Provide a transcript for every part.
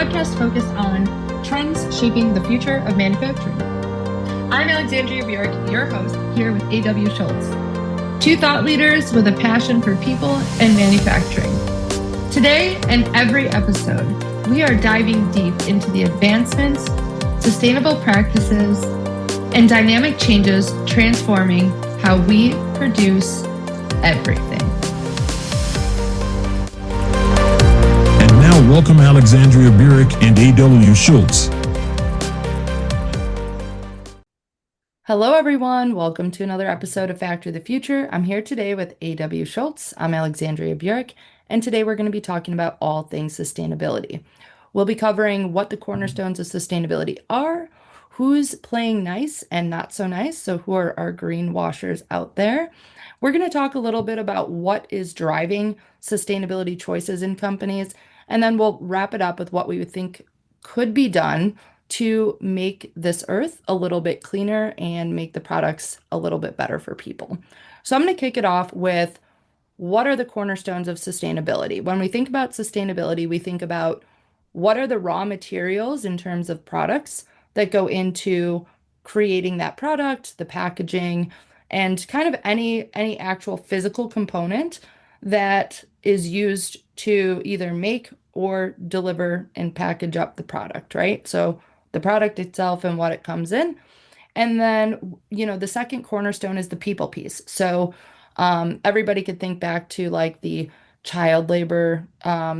podcast focused on trends shaping the future of manufacturing. I'm Alexandria and A.W, your host, here with A.W. Schultz, two thought leaders with a passion for people and manufacturing. Today and every episode, we are diving deep into the advancements, sustainable practices, and dynamic changes transforming how we produce everything. And now, welcome Alexandria and A.W. Schultz. Hello, everyone. Welcome to another episode of Factory of the Future. I'm here today with A.W. Schultz. I'm Alexandria Burek, and today we're going to be talking about all things sustainability. We'll be covering what the cornerstones of sustainability are, who's playing nice and not so nice, so who are our greenwashers out there. We're going to talk a little bit about what is driving sustainability choices in companies, and then we'll wrap it up with what we would think could be done to make this earth a little bit cleaner and make the products a little bit better for people. So I'm going to kick it off with what are the cornerstones of sustainability? When we think about sustainability, we think about what are the raw materials in terms of products that go into creating that product, the packaging, and kind of any actual physical component that is used to either make or deliver and package up the product, right? So the product itself and what it comes in. And then, the second cornerstone is the people piece. So everybody could think back to like the child labor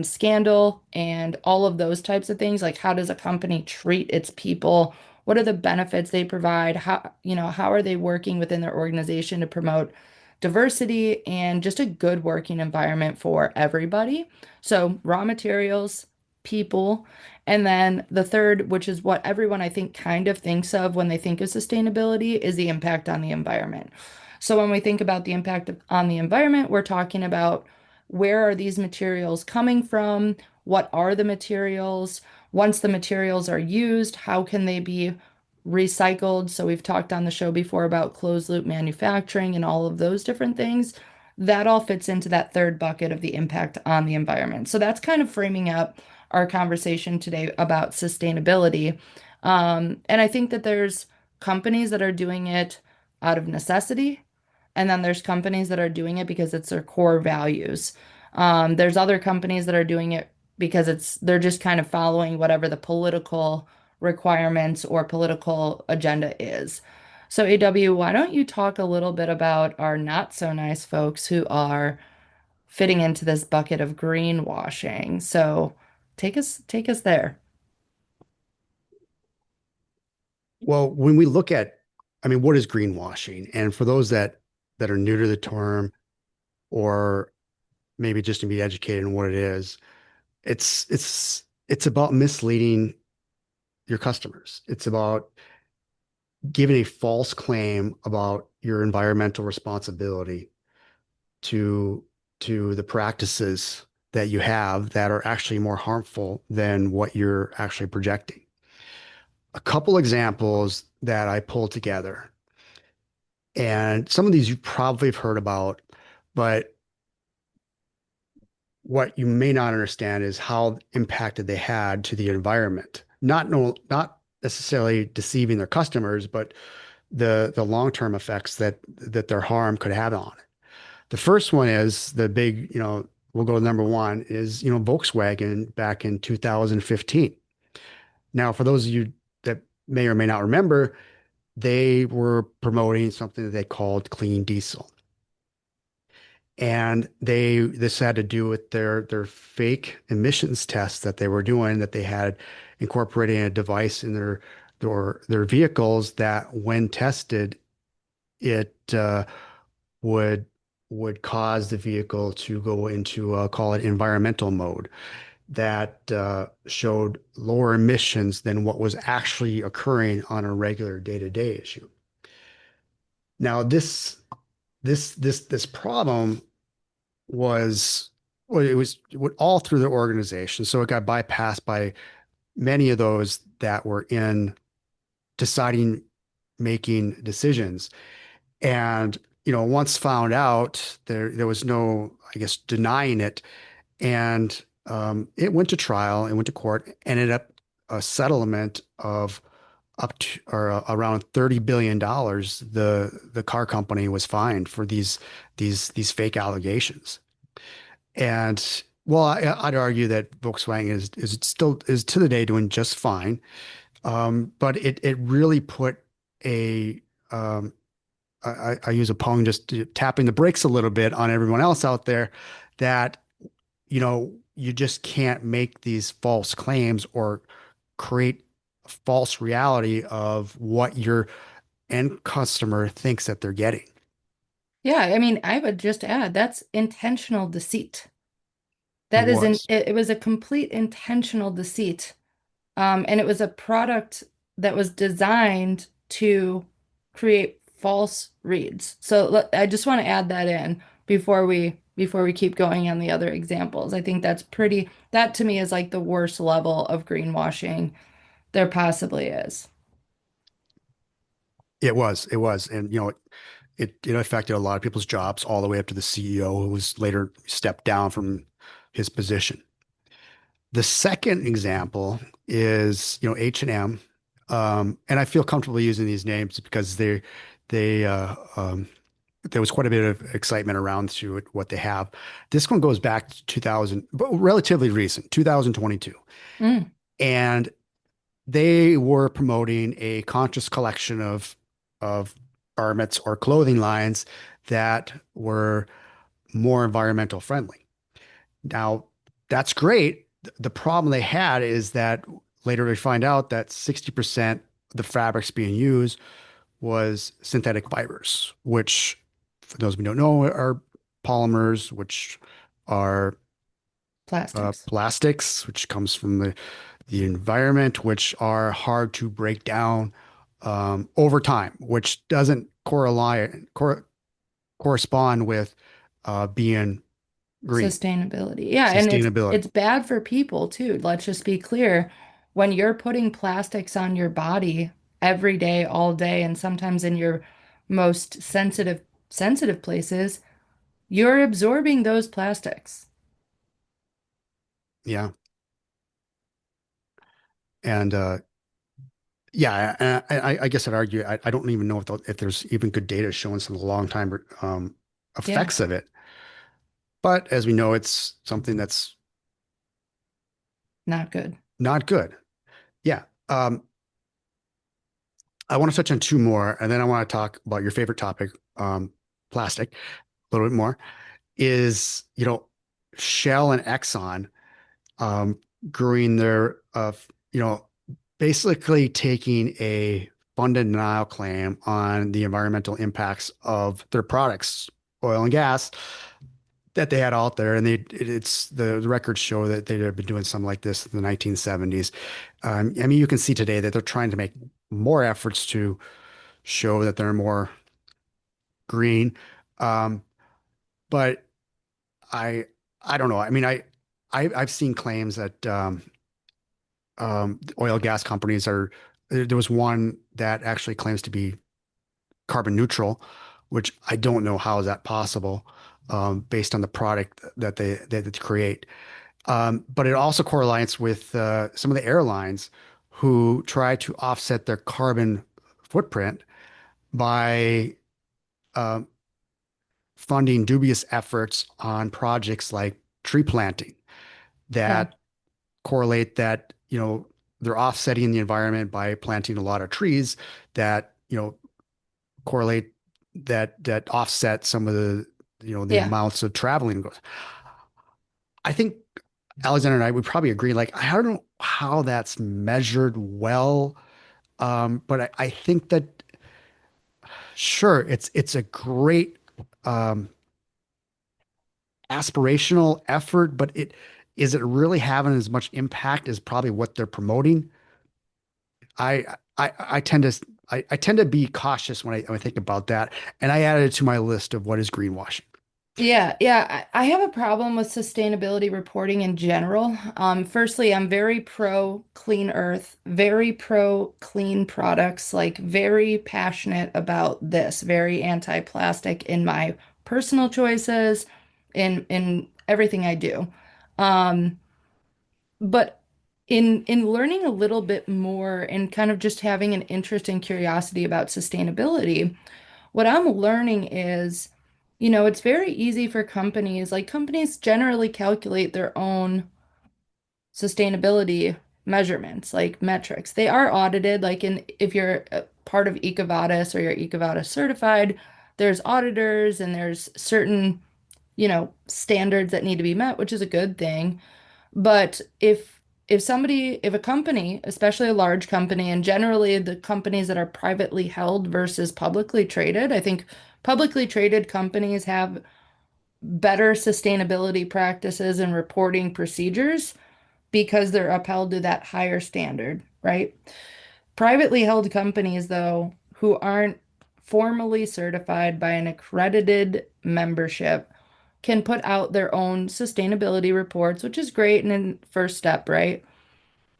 scandal and all of those types of things. Like, how does a company treat its people? What are the benefits they provide? How are they working within their organization to promote diversity and just a good working environment for everybody? So raw materials, people, and then the third, which is what everyone I think kind of thinks of when they think of sustainability, is the impact on the environment. So when we think about the impact on the environment, we're talking about where are these materials coming from? What are the materials? Once the materials are used, how can they be recycled? So we've talked on the show before about closed loop manufacturing and all of those different things. That all fits into that third bucket of the impact on the environment. So that's kind of framing up our conversation today about sustainability. And I think that there's companies that are doing it out of necessity, and then there's companies that are doing it because it's their core values. There's other companies that are doing it because they're just kind of following whatever the political requirements or political agenda is. So AW, why don't you talk a little bit about our not so nice folks who are fitting into this bucket of greenwashing? So take us there. Well, when we look at, what is greenwashing? And for those that are new to the term, or maybe just to be educated in what it is, it's about misleading your customers. It's about giving a false claim about your environmental responsibility to the practices that you have that are actually more harmful than what you're actually projecting. A couple examples that I pulled together, and some of these you probably have heard about, but what you may not understand is how impacted they had to the environment. Not necessarily deceiving their customers, but the long-term effects that their harm could have on it. The first one is the big, we'll go to number one, is, Volkswagen back in 2015. Now, for those of you that may or may not remember, they were promoting something that they called clean diesel. And this had to do with their fake emissions tests that they were doing, that they had incorporating a device in their vehicles that, when tested, it would cause the vehicle to go into call it environmental mode, that showed lower emissions than what was actually occurring on a regular day-to-day issue. Now, this problem was, well, it went all through the organization, so it got bypassed by many of those that were in making decisions. And once found out, there was no, I guess, denying it. And It went to trial, it went to court, ended up a settlement of up to or around $30 billion. The car company was fined for these fake allegations. And well, I'd argue that Volkswagen is still is to the day doing just fine. But it really put a I use a pong just tapping the brakes a little bit on everyone else out there that you just can't make these false claims or create a false reality of what your end customer thinks that they're getting. Yeah, I mean, I would just add that's intentional deceit. It That is was. it was a complete intentional deceit. And it was a product that was designed to create false reads. So I just want to add that in before we keep going on the other examples. I think that to me is like the worst level of greenwashing there possibly is. It was. And it affected a lot of people's jobs all the way up to the CEO who was later stepped down from his position. The second example is, H&M. And I feel comfortable using these names because they there was quite a bit of excitement around to it, what they have. This one goes back to 2000, but relatively recent, 2022. Mm, And they were promoting a conscious collection of garments or clothing lines that were more environmental friendly. Now, that's great. The problem they had is that later we find out that 60% of the fabrics being used was synthetic fibers, which, for those who don't know, are polymers, which are plastics. plastics, which comes from the environment, which are hard to break down over time, which doesn't correspond with being green Sustainability. Yeah, and sustainability. it's bad for people too. Let's just be clear. When you're putting plastics on your body every day, all day, and sometimes in your most sensitive places, you're absorbing those plastics. Yeah, and yeah, I guess I'd argue I don't even know if there's even good data showing some of the long time Yeah, effects of it. But as we know, it's something that's not good. not good. Yeah. I want to touch on two more, and then I want to talk about your favorite topic, plastic, a little bit more. Is Shell and Exxon um, growing their basically taking a funded denial claim on the environmental impacts of their products, oil and gas, that they had out there, and it's the records show that they had been doing something like this in the 1970s. I mean, you can see today that they're trying to make more efforts to show that they're more green, um, but I I don't know. I mean, I've seen claims that oil and gas companies are. There was one that actually claims to be carbon neutral, which I don't know how is that possible based on the product that they create. But it also correlates with some of the airlines who try to offset their carbon footprint by um, funding dubious efforts on projects like tree planting Yeah, that correlate that, they're offsetting the environment by planting a lot of trees that, correlate that offset some of the yeah. amounts of traveling goes. I think Alexander and I would probably agree. Like, I don't know how that's measured well, but I think that sure, it's a great um, aspirational effort, but is it really having as much impact as probably what they're promoting? I I tend to I tend to be cautious when I think about that, and I added it to my list of what is greenwashing. Yeah, yeah. I have a problem with sustainability reporting in general. Firstly, I'm very pro clean earth, very pro clean products, like very passionate about this, very anti-plastic in my personal choices, in everything I do. but in learning a little bit more and kind of just having an interest and curiosity about sustainability, what I'm learning is, it's very easy for companies, like companies generally calculate their own sustainability measurements, like metrics. They are audited, like if you're a part of EcoVadis or you're EcoVadis certified, there's auditors and there's certain, standards that need to be met, which is a good thing. But if a company, especially a large company, and generally the companies that are privately held versus publicly traded, I think publicly traded companies have better sustainability practices and reporting procedures because they're upheld to that higher standard, right? Privately held companies, though, who aren't formally certified by an accredited membership can put out their own sustainability reports, which is great and a first step, right?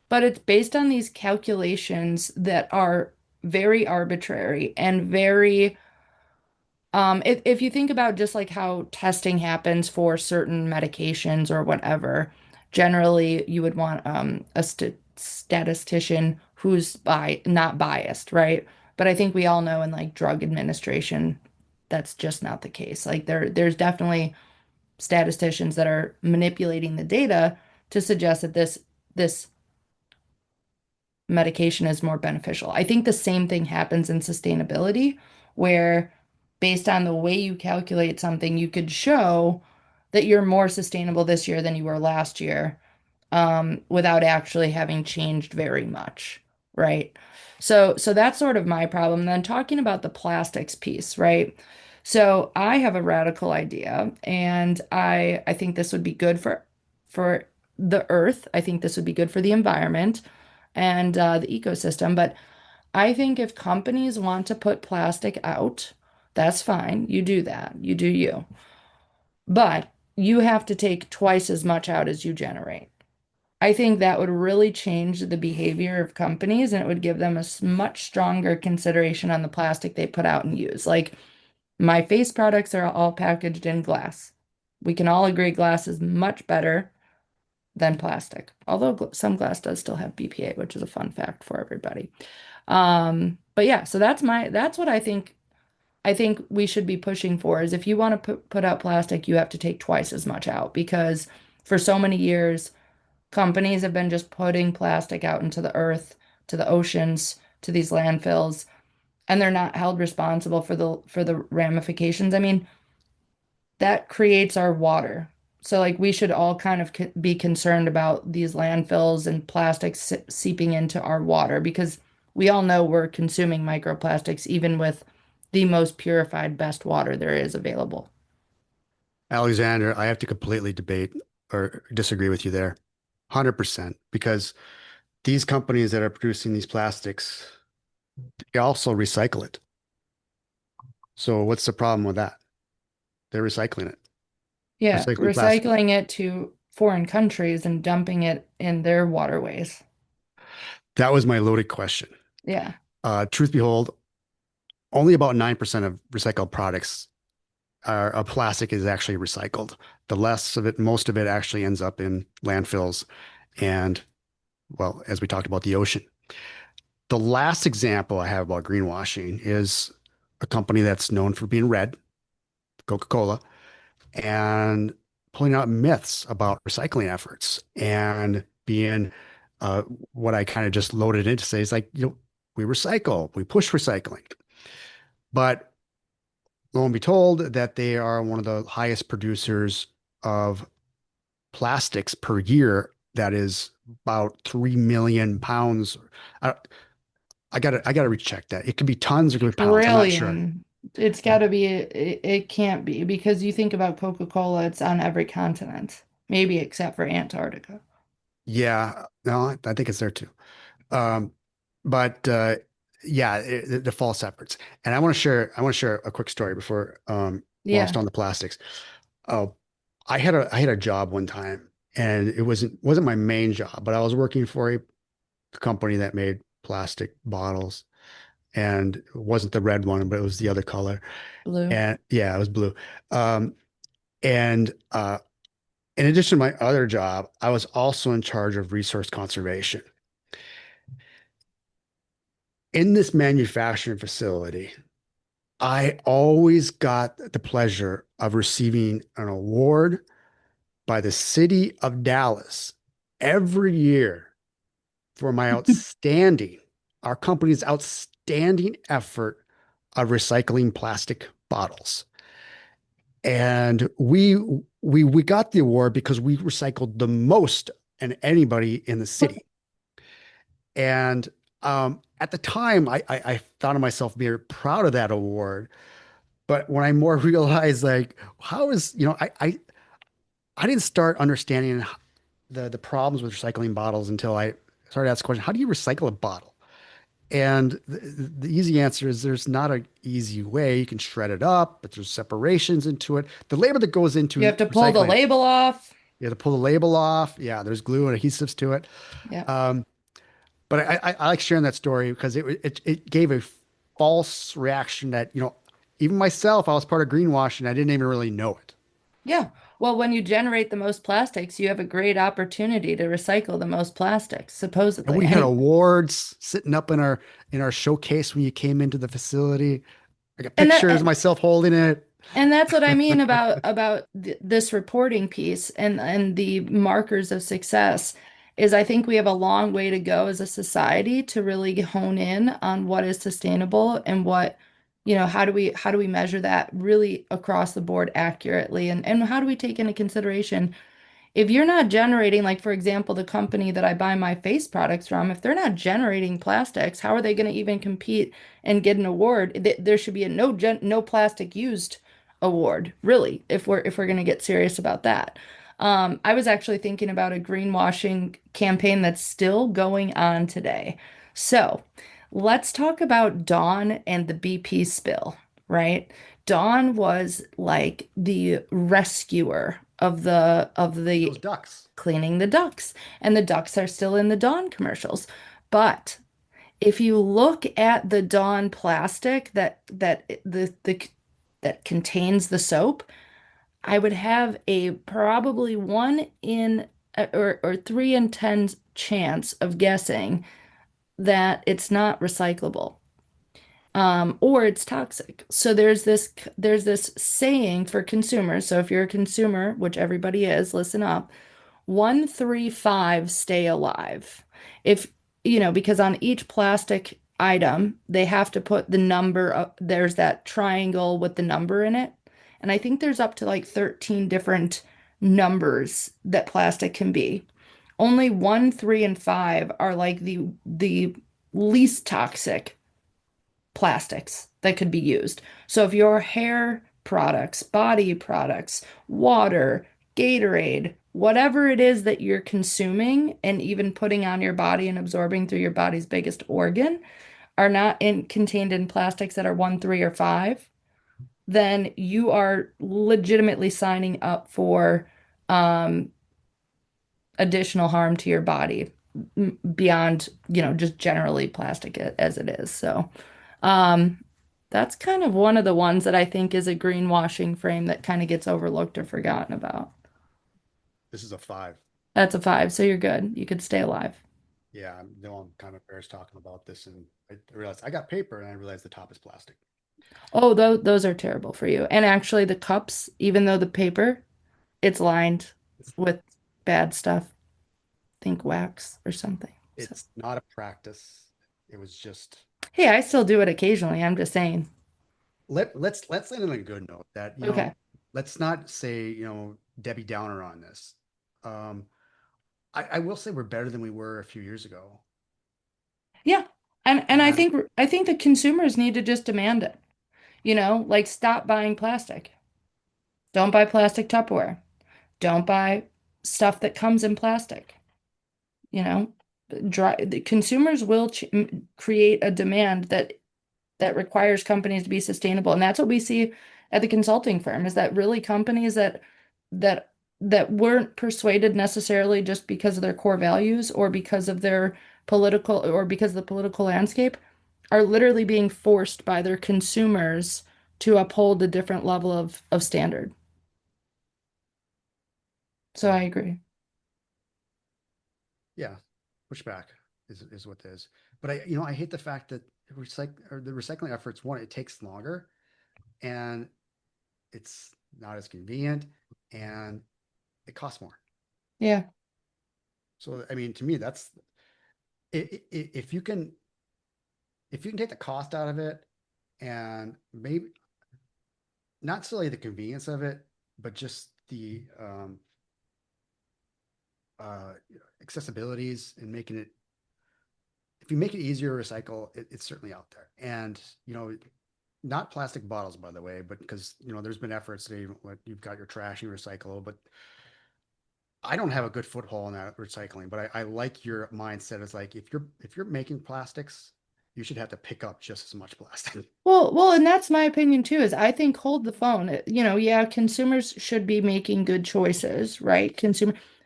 But it's based on these calculations that are very arbitrary and very, if you think about just like how testing happens for certain medications or whatever, generally you would want a statistician who's not biased, right? But I think we all know in like drug administration, that's just not the case. Like there's definitely statisticians that are manipulating the data to suggest that this medication is more beneficial. I think the same thing happens in sustainability, where based on the way you calculate something, you could show that you're more sustainable this year than you were last year, without actually having changed very much, right? So that's sort of my problem. Then talking about the plastics piece, right? So I have a radical idea, and I think this would be good for the earth. I think this would be good for the environment and the ecosystem. But I think if companies want to put plastic out, that's fine. You do that. You do you. But you have to take twice as much out as you generate. I think that would really change the behavior of companies and it would give them a much stronger consideration on the plastic they put out and use. Like my face products are all packaged in glass. We can all agree glass is much better than plastic, although some glass does still have BPA, which is a fun fact for everybody. But yeah, so that's what I think we should be pushing for is if you want to put out plastic, you have to take twice as much out because for so many years, companies have been just putting plastic out into the earth, to the oceans, to these landfills, and they're not held responsible for the ramifications. I mean, that creates our water. So like we should all kind of be concerned about these landfills and plastics seeping into our water because we all know we're consuming microplastics even with the most purified best water there is available. Alexander, I have to completely debate or disagree with you there. 100%. Because these companies that are producing these plastics, they also recycle it. So what's the problem with that? They're recycling it, Yeah, recycling plastic. recycling it to foreign countries and dumping it in their waterways. That was my loaded question. Yeah. Truth be told, only about 9% of recycled products are of plastic is actually recycled. The less of it, most of it actually ends up in landfills and, well, as we talked about, the ocean. The last example I have about greenwashing is a company that's known for being red, Coca-Cola, and pulling out myths about recycling efforts and being uh, what I kind of just loaded in to say is like, we recycle, we push recycling. But lo and behold, that they are one of the highest producers of plastics per year. That is about 3 million pounds. I, I gotta recheck that. It could be tons or it could be pounds. I'm not sure. Trillion. It's got to be, it can't be because you think about Coca-Cola, it's on every continent, maybe except for Antarctica. Yeah, no, I think it's there too. Um, but yeah, the false efforts. And I want to share a quick story before whilst Yeah. on the plastics. Uh, I had a job one time, and it wasn't my main job, but I was working for a company that made plastic bottles, and it wasn't the red one, but it was the other color. Blue. And yeah, it was blue. Um, and In addition to my other job, I was also in charge of resource conservation. In this manufacturing facility, I always got the pleasure of receiving an award by the city of Dallas every year for my our company's outstanding effort of recycling plastic bottles. And we got the award because we recycled the most and anybody in the city. And at the time, I found myself very proud of that award. But when I more realized, like, how is, I didn't start understanding the problems with recycling bottles until I started asking the question, how do you recycle a bottle? And the easy answer is there's not an easy way. You can shred it up, but there's separations into it. The labor that goes You into have to pull the recycling it, label off. you have to pull the label off. Yeah, there's glue and adhesives to it. Yeah. Um, but I like sharing that story because it gave a false reaction that, even myself, I was part of greenwashing. I didn't even really know it. Yeah. Well, when you generate the most plastics, you have a great opportunity to recycle the most plastics, And supposedly. we had And awards sitting up in our showcase when you came into the facility. I got and that pictures of myself holding it. and that's what I mean about this reporting piece and the markers of success is I think we have a long way to go as a society to really hone in on what is sustainable and what, how do we measure that really across the board accurately and how do we take into consideration if you're not generating, like for example, the company that I buy my face products from, if they're not generating plastics, how are they going to even compete and get an award? There should be a no plastic used award, really, if we're going to get serious about that. I was actually thinking about a greenwashing campaign that's still going on today. So let's talk about Dawn and the BP spill, right? Dawn was like the rescuer of the Those ducks. cleaning the ducks, and the ducks are still in the Dawn commercials. But if you look at the Dawn plastic that contains the soap, I would have a probably 1 in or 3 in 10 chance of guessing that it's not recyclable or it's toxic. So there's this saying for consumers. So if you're a consumer, which everybody is, listen up. 135 stay alive. If because on each plastic item they have to put the number of, there's that triangle with the number in it. And I think there's up to like 13 different numbers that plastic can be. Only 1, 3, and 5 are like the least toxic plastics that could be used. So if your hair products, body products, water, Gatorade, whatever it is that you're consuming and even putting on your body and absorbing through your body's biggest organ are not contained in plastics that are 1, 3, or 5, then you are legitimately signing up for um, additional harm to your body beyond, just generally plastic as it is. So, um, that's kind of one of the ones that I think is a greenwashing frame that kind of gets overlooked or forgotten about. This is a 5. That's a 5, so you're good. You could stay alive. Yeah, I'm kind of embarrassed talking about this, and I realized I got paper, and I realized the top is plastic. Oh, those are terrible for you. And actually, the cups, even though the paper, it's lined It's with bad stuff. Think wax or something. So, it's not a practice. It was just hey, I still do it occasionally. I'm just saying. let's end on a good note that, Okay. let's not say, Debbie Downer on this. Um, I will say we're better than we were a few years ago. Yeah. And I And think the consumers need to just demand it. Like stop buying plastic. Don't buy plastic Tupperware. Don't buy stuff that comes in plastic. You know, the consumers will create a demand that requires companies to be sustainable, and that's what we see at the consulting firm is that really companies that that weren't persuaded necessarily just because of their core values or because of their political or because of the political landscape are literally being forced by their consumers to uphold a different level of standard. So I agree. Yeah, pushback is what it is. But I hate the fact that the recycling efforts, one, it takes longer, and it's not as convenient, and it costs more. Yeah. So I mean, to me, that's if you can take the cost out of it, and maybe not necessarily the convenience of it, but just the accessibilities and making it, if you make it easier to recycle, it's certainly out there. And not plastic bottles, by the way, but because there's been efforts to even, like, you've got your trash and recycle, but I don't have a good foothold in that recycling. But I like your mindset. It's like, if you're making plastics, you should have to pick up just as much plastic. Well, and that's my opinion too, is I think hold the phone. Yeah, consumers should be making good choices, right?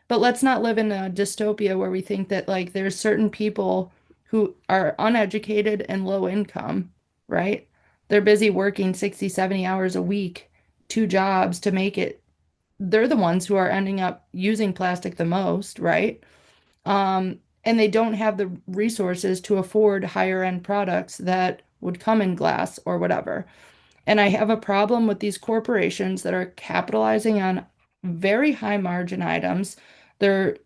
But let's not live in a dystopia where we think that like there's certain people who are uneducated and low income, right? They're busy working 60, 70 hours a week, 2 jobs to make it. They're the ones who are ending up using plastic the most, right? And they don't have the resources to afford higher end products that would come in glass or whatever. And I have a problem with these corporations that are capitalizing on very high margin items. They're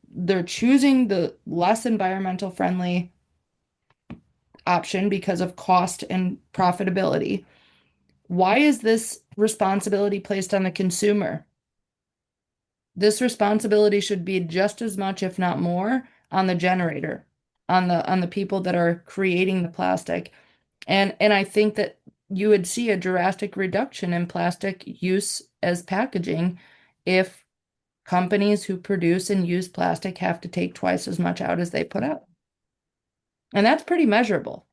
choosing the less environmental friendly option because of cost and profitability. Why is this responsibility placed on the consumer? This responsibility should be just as much, if not more, on the generator, on the people that are creating the plastic. And I think that you would see a drastic reduction in plastic use as packaging if companies who produce and use plastic have to take twice as much out as they put out. And that's pretty measurable.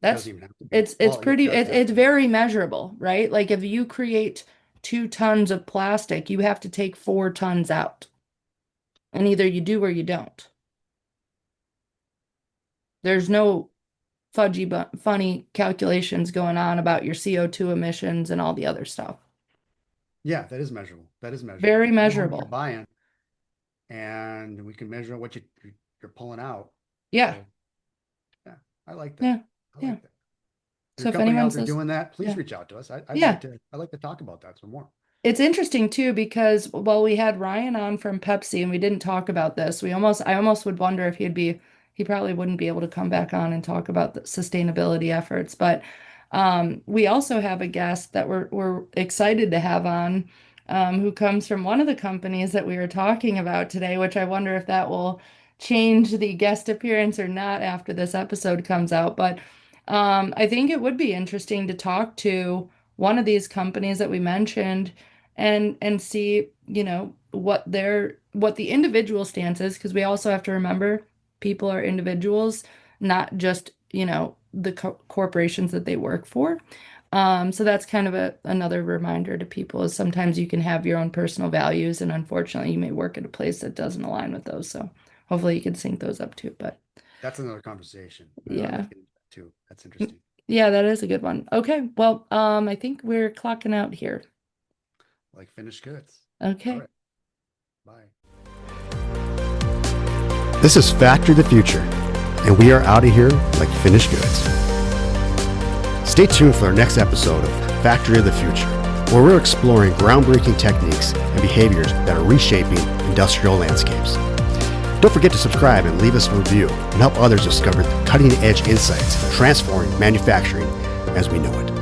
It's very measurable, right? Like if you create 2 tons of plastic, you have to take 4 tons out. And either you do or you don't. There's no funny calculations going on about your CO2 emissions and all the other stuff. Yeah, that is measurable. Very measurable. You're buying, and we can measure what you're pulling out. Yeah. So, yeah, I like that. Yeah. I like that. So if anyone anyone else is says, doing that, please yeah. reach out to us. I'd like to talk about that some more. It's interesting too, because we had Ryan on from Pepsi and we didn't talk about this. I almost would wonder if he probably wouldn't be able to come back on and talk about the sustainability efforts. But we also have a guest that we're excited to have on, who comes from one of the companies that we were talking about today, which I wonder if that will change the guest appearance or not after this episode comes out. But I think it would be interesting to talk to one of these companies that we mentioned and see, what the individual stance is, because we also have to remember people are individuals, not just, the corporations that they work for. So that's kind of another reminder to people, is sometimes you can have your own personal values, and unfortunately you may work at a place that doesn't align with those. So hopefully you can sync those up too. But that's another conversation. Yeah. Too. That's interesting. Yeah, that is a good one. Okay. Well, I think we're clocking out here. Like finished goods. Okay. All right. Bye. This is Factory the Future, and we are out of here like finished goods. Stay tuned for our next episode of Factory of the Future, where we're exploring groundbreaking techniques and behaviors that are reshaping industrial landscapes. Don't forget to subscribe and leave us a review and help others discover the cutting-edge insights transforming manufacturing as we know it.